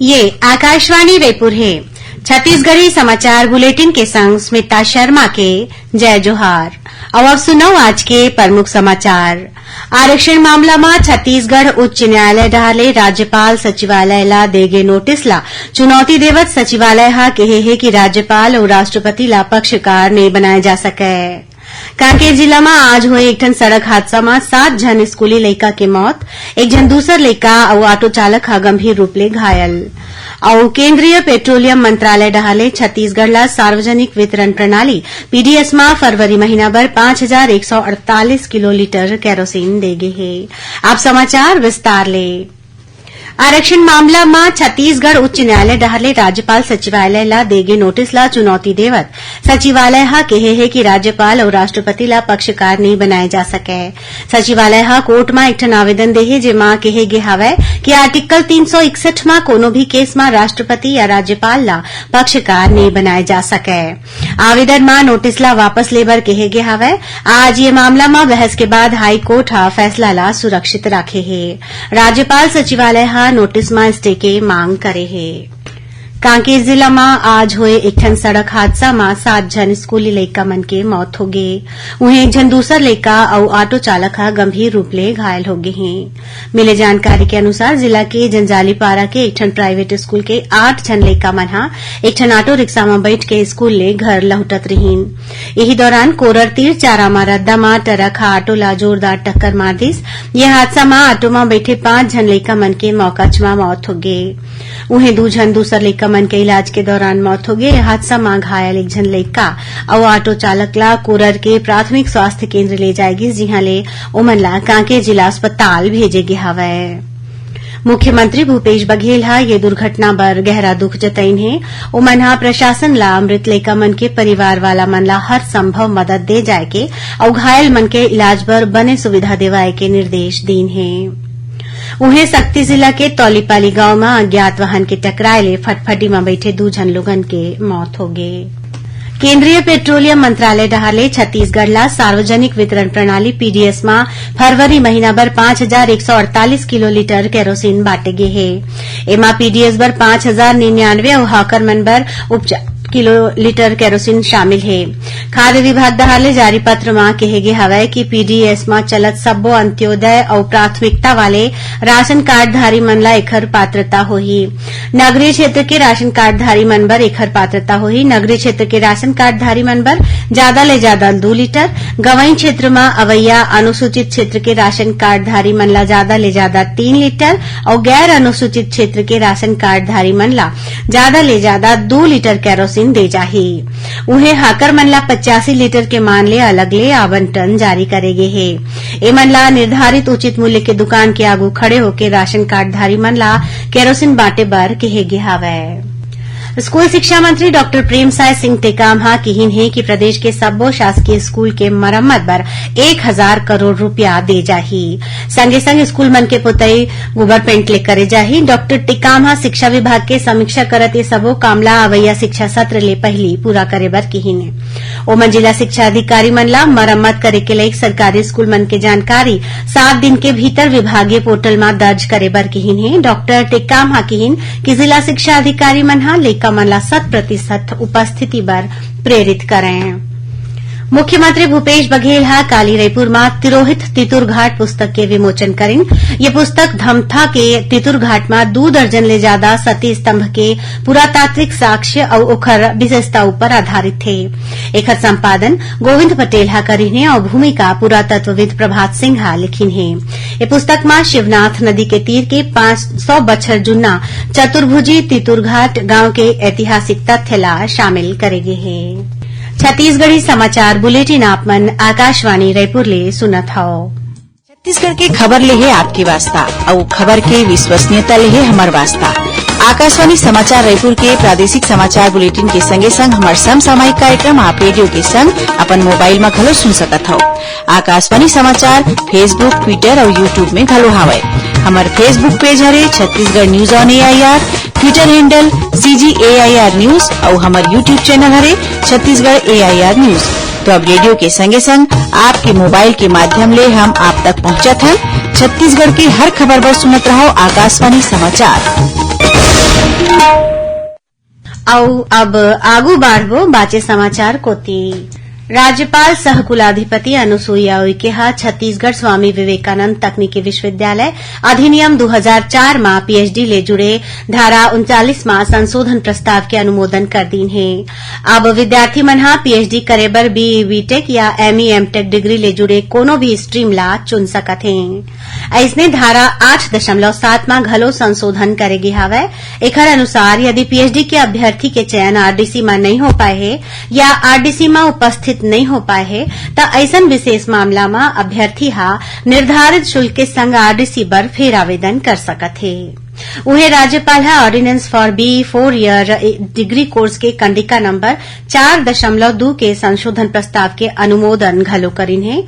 ये आकाशवाणी रायपुर है। छत्तीसगढ़ी समाचार बुलेटिन के संग स्मिता शर्मा के जय जोहार। अब सुनो आज के प्रमुख समाचार। आरक्षण मामला में छत्तीसगढ़ उच्च न्यायालय डाले राज्यपाल सचिवालय ला देगे नोटिस ला चुनौती देवत सचिवालय हा कहे है कि राज्यपाल और राष्ट्रपति ला पक्षकार नहीं बनाए जा सके। कांकेर जिला में आज हुए एक ठन सड़क हादसा में 7 जन स्कूली लइका के मौत, एक जन दूसर लइका और ऑटो चालक हा गंभीर रूप ले घायल। और केंद्रीय पेट्रोलियम मंत्रालय डहाले छत्तीसगढ़ ला सार्वजनिक वितरण प्रणाली पीडीएस में फरवरी महीना भर 5148 किलोलीटर केरोसिन देगे है। आप समाचार विस्तार ले। आरक्षण मामला में छत्तीसगढ़ उच्च न्यायालय डहाले राज्यपाल सचिवालय ला देगे नोटिस ला चुनौती देवत सचिवालय हा कहे है कि राज्यपाल और राष्ट्रपति ला पक्षकार नहीं बनाए जा सके। सचिवालय हा कोर्ट में एक ठन आवेदन देहे जेमा कहे गे हावय कि आर्टिकल 361 में कोनो भी केस में राष्ट्रपति या राज्यपाल ला पक्षकार नहीं बनाए जा सके। आवेदन में नोटिस ला वापस लेबर कहे गे हावय। आज ये मामला में बहस के बाद हाई कोर्ट हा फैसला ला सुरक्षित राखे है। राज्यपाल सचिवालय हा नोटिस में स्टे के मांग करे है। कांकेर जिला में आज हुए एक ठन सड़क हादसा में 7 जन स्कूली लइका मन के मौत हो गए। वहीं एक जन दूसर लइका और ऑटो चालक हा गंभीर रूप ले घायल हो गए हैं। मिले जानकारी के अनुसार जिला के जंजालीपारा के एक ठन प्राइवेट स्कूल के 8 जन लइका मन हा एक ठन ऑटो रिक्शा में बैठ के स्कूल ले घर लौटत रहीन। यही दौरान कोरर तीर चारा में रद्दा में ट्रक हा ऑटो ला जोरदार टक्कर मार दिस। ये हादसा में ऑटो में बैठे 5 जन लइका मन के मौकाच में मौत हो गए। वहीं 2 जन दूसर लइका मन के इलाज के दौरान मौत हो गई। हादसा में घायल एक जन लइका और ऑटो चालक ला कोरर के प्राथमिक स्वास्थ्य केंद्र ले जाएगी, जिहां ले ओमन ला कांकेर जिला अस्पताल भेजे गे हवय। मुख्यमंत्री भूपेश बघेल हा ये दुर्घटना बर गहरा दुख जतईन है। ओमन हा प्रशासन ला मृत लइका मन के परिवार वाला मन ला हर संभव मदद दे जाए के और घायल मन के इलाज बर बने सुविधा देवाए के निर्देश दीन है। उन्हें सक्ती जिला के तौलीपाली गांव में अज्ञात वाहन के टकराए ले फटफटी में बैठे 2 जन लोगन के मौत हो गए। केंद्रीय पेट्रोलियम मंत्रालय डहाले छत्तीसगढ़ ला सार्वजनिक वितरण प्रणाली पीडीएस में फरवरी महीना भर 5148 किलोलीटर केरोसिन बांटे गे है। एमा पीडीएस बर 5099 और हॉकर मन बर किलोलीटर केरोसिन शामिल है। खाद्य विभाग दहाले जारी पत्र में कहे गे हवय कि पीडीएस में चलत सब्बो अंत्योदय और प्राथमिकता वाले राशन कार्डधारी मन ला एखर पात्रता होही। नगरीय क्षेत्र के राशन कार्डधारी मन बर एखर पात्रता होही। नगरीय क्षेत्र के राशन कार्डधारी मन बर ज्यादा ले ज्यादा 2 लीटर, गंवई क्षेत्र में अवैया अनुसूचित क्षेत्र के राशन कार्डधारी मन ला ज्यादा ले ज्यादा 3 लीटर और गैर अनुसूचित क्षेत्र के राशन कार्डधारी मन ला ज्यादा ले ज्यादा 2 लीटर केरोसिन दे जाही। उन्हें हाकर मन ला 85 लीटर के मान ले अलग ले आवंटन जारी करेगे है। एमन ला निर्धारित उचित मूल्य के दुकान के आगू खड़े होकर राशन कार्डधारी मन ला केरोसिन बांटे बर कहे गे हावय। स्कूल शिक्षा मंत्री डॉक्टर प्रेमसाय सिंह टेकाम हा कहिन है कि प्रदेश के सब्बो शासकीय स्कूल के मरम्मत बर 1000 करोड़ रुपया दे जाही। संगे संग स्कूल मन के पोतई गोबर पेंट ले करे जाही। डॉक्टर टेकाम हा शिक्षा विभाग के समीक्षा करत ये सबो कामला अवैया शिक्षा सत्र ले पहली पूरा करे बर कहिन है। ओमन जिला शिक्षा अधिकारी मन ला मरम्मत करे के लायक सरकारी स्कूल मन के जानकारी 7 दिन के भीतर विभागीय पोर्टल में दर्ज करे बर कहिन है। डॉक्टर टेकाम हा कहिन कि जिला शिक्षा अधिकारी मन हा मन ला 100% उपस्थिति बर प्रेरित करें। मुख्यमंत्री भूपेश बघेल हा काली रायपुर में तिरोहित तितुर घाट पुस्तक के विमोचन करें। ये पुस्तक धमथा के तितुर घाट में 2 दर्जन ले ज्यादा सती स्तंभ के पुरातात्विक साक्ष्य और ओखर विशेषता ऊपर आधारित थे। एकर संपादन गोविंद पटेल हा करीन है और भूमिका पुरातत्वविद प्रभात सिंह हा लिखिन है। ये पुस्तक में शिवनाथ नदी के तीर के 500 बछर जुन्ना चतुर्भुजी तितुर घाट गांव के ऐतिहासिक तथ्य ला शामिल करेगे है। छत्तीसगढ़ी समाचार बुलेटिन आप मन आकाशवाणी रायपुर ले सुनत हव। छत्तीसगढ़ के खबर ले है आपके वास्ता और खबर के विश्वसनीयता ले है हमार वास्ता। आकाशवाणी समाचार रायपुर के प्रादेशिक समाचार बुलेटिन के संगे संग हमार समसामयिक कार्यक्रम आप रेडियो के संग अपन मोबाइल में घलो सुन सकत हव। आकाशवाणी समाचार फेसबुक, ट्विटर और यूट्यूब में घलो हावय। हमार फेसबुक पेज हरे Chhattisgarh news on AIR, Twitter handle CGAIR news और हमार यूट्यूब चैनल हरे छत्तीसगढ़ AIR न्यूज। तो अब रेडियो के संगे संग आपके मोबाइल के माध्यम ले हम आप तक पहुंचत हैं। छत्तीसगढ़ की हर खबर पर सुनत रहो आकाशवाणी समाचार। अब आगू बाढ़बो बाचे समाचार कोती। राज्यपाल सह कुलाधिपति अनुसुईया उइके छत्तीसगढ़ स्वामी विवेकानंद तकनीकी विश्वविद्यालय अधिनियम 2004 में पीएचडी ले जुड़े धारा 39 में संशोधन प्रस्ताव के अनुमोदन कर दीन है। अब विद्यार्थी मन पीएचडी करे बर बीई बीटेक या एमई एमटेक डिग्री ले जुड़े कोनो भी स्ट्रीम ला चुन सकत हैं। ऐसने धारा 8.7 में घलो संशोधन करे गे हवय। एकर अनुसार यदि पीएचडी के अभ्यर्थी के चयन आरडीसी में नहीं हो पाए है या आरडीसी में उपस्थित नहीं हो पाए है तो ऐसन विशेष मामला में अभ्यर्थी निर्धारित शुल्क के संग आरडीसी बर फिर आवेदन कर सकत है। उहे राज्यपाल ordinance for B 4 year degree course के कंडिका नंबर 4.2 के संशोधन प्रस्ताव के अनुमोदन घलो करीन है।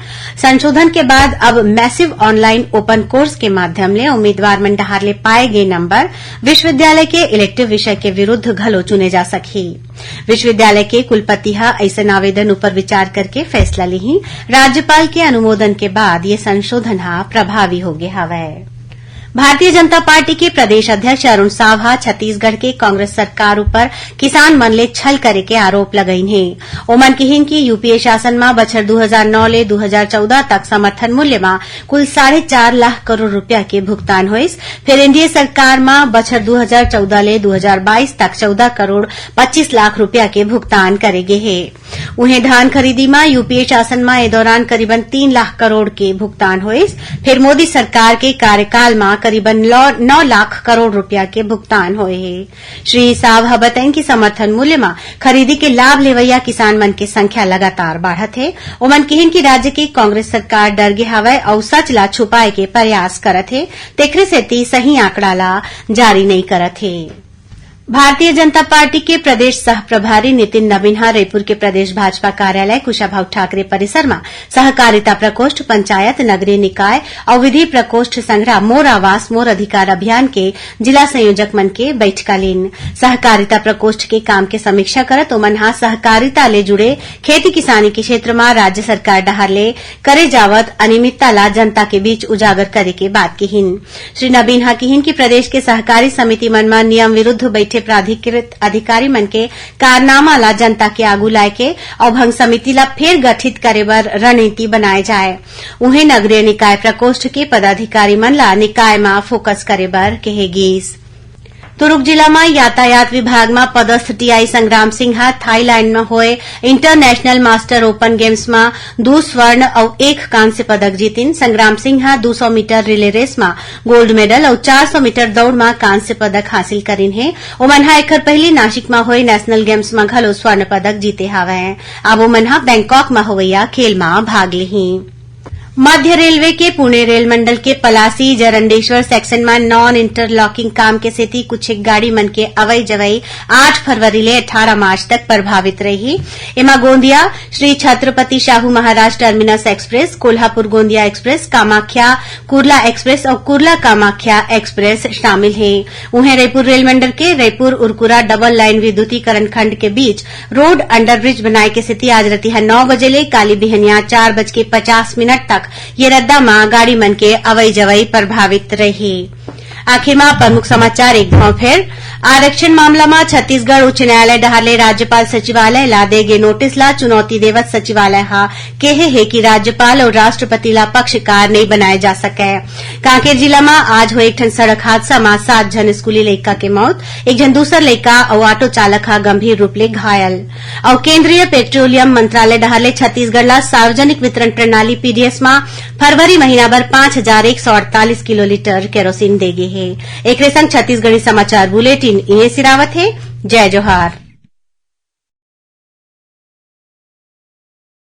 संशोधन के बाद अब मैसिव ऑनलाइन ओपन कोर्स के माध्यम ले उम्मीदवार मन डहार ले पाए गए नंबर विश्वविद्यालय के इलेक्टिव विषय के विरुद्ध घलो चुने जा सकही। विश्वविद्यालय के कुलपति ऐसन आवेदन ऊपर विचार करके फैसला लिही। राज्यपाल के अनुमोदन के बाद ये संशोधन प्रभावी हो गया हवय। भारतीय जनता पार्टी के प्रदेश अध्यक्ष अरुण साव छत्तीसगढ़ के कांग्रेस सरकार ऊपर किसान मन ले छल करे के आरोप लगाइन है। ओमन कहिन कि यूपीए शासन में बछर 2009 ले 2014 तक समर्थन मूल्य में कुल 4.5 लाख करोड़ रुपया के भुगतान होइस। फिर एनडीए सरकार में बछर 2014 ले 2022 तक 14 करोड़ 25 लाख रुपया के भुगतान करे गे है। उन्हें धान खरीदी में यूपीए शासन में ए दौरान करीबन 3 लाख करोड़ के भुगतान होइस। फिर मोदी सरकार के कार्यकाल में करीबन 9 लाख करोड़ रुपया के भुगतान होए है। श्री साव बताइन कि समर्थन मूल्य में खरीदी के लाभ लेवैया किसान मन के संख्या लगातार बढ़त है। ओमन कहिन कि राज्य की कांग्रेस सरकार डर गे हवय और सच ला छुपाए के प्रयास करत है। तेखरे सेती सही आंकड़ा ला जारी नहीं करत है। भारतीय जनता पार्टी के प्रदेश सह प्रभारी नितिन नवीन रायपुर के प्रदेश भाजपा कार्यालय कुशाभाऊ ठाकरे परिसर में सहकारिता प्रकोष्ठ, पंचायत, नगरीय निकाय और विधि प्रकोष्ठ संग्रह मोर आवास मोर अधिकार अभियान के जिला संयोजक मन के बैठका लीन। सहकारिता प्रकोष्ठ के काम के समीक्षा करत ओमन सहकारिता ले जुड़े खेती किसानी के क्षेत्र में राज्य सरकार डहार ले करे जावत अनियमितता ला जनता के बीच उजागर करे के बात कहिन। श्री नवीन कहिन कि प्रदेश के सहकारी समिति मन में नियम विरुद्ध प्राधिकृत अधिकारी मन के कारनामा ला जनता के आगू लाए के और भंग समिति ला फिर गठित करे बर रणनीति बनाए जाए। उन्हें नगरीय निकाय प्रकोष्ठ के पदाधिकारी मन ला निकाय में फोकस करे बर कहेगीस। तुरुक जिला में यातायात विभाग में पदस्थ टीआई संग्राम सिंह थाईलैंड में हुए इंटरनेशनल मास्टर ओपन गेम्स में 2 स्वर्ण और 1 कांस्य पदक जीतिन। संग्राम सिंह 200 मीटर रिले रेस में गोल्ड मेडल और 400 मीटर दौड़ में कांस्य पदक हासिल करीन है। ओमन एकर पहले नासिक में हुए नेशनल गेम्स में घलो स्वर्ण पदक जीते हवय। अब ओमन बैंकॉक में होवैया खेल में भाग लिही। मध्य रेलवे के पुणे रेल मंडल के पलासी जरंडेश्वर सेक्शन में नॉन इंटरलॉकिंग काम के सेती कुछ एक गाड़ी मन के अवई जवई 8 फरवरी ले 18 मार्च तक प्रभावित रही। एमा Gondia Shri Chhatrapati Shahu Maharaj terminus express, Kolhapur Gondia express, Kamakhya Kurla express और कुर्ला कामाख्या एक्सप्रेस शामिल है। उन्हें रायपुर रेल मंडल के रायपुर उरकुरा डबल लाइन विद्युतीकरण खंड के बीच रोड अंडरब्रिज बनाए के सेती आज रतिहा 9 बजे ले काली बिहनिया 4:50 तक ये रद्दा मां गाड़ी मन के अवई जवई प्रभावित रही। आखिर में प्रमुख समाचार एक बार फिर। आरक्षण मामला में छत्तीसगढ़ उच्च न्यायालय डहारले राज्यपाल सचिवालय ला देगे नोटिस ला चुनौती देवत सचिवालय कहे है कि राज्यपाल और राष्ट्रपति ला पक्षकार नहीं बनाए जा सके। कांकेर जिला में आज हुए एक ठन सड़क हादसा में 7 जन स्कूली लड़का के मौत, एक जन दूसर लड़का और ऑटो चालक गंभीर रूप ले घायल। और केंद्रीय पेट्रोलियम मंत्रालय डहारले छत्तीसगढ़ ला सार्वजनिक वितरण प्रणाली पीडीएस में फरवरी महीना भर 5148 किलोलीटर केरोसिन देगे है। एक संग छत्तीसगढ़ी समाचार बुलेटिन ये सिरावत है। जय जोहार।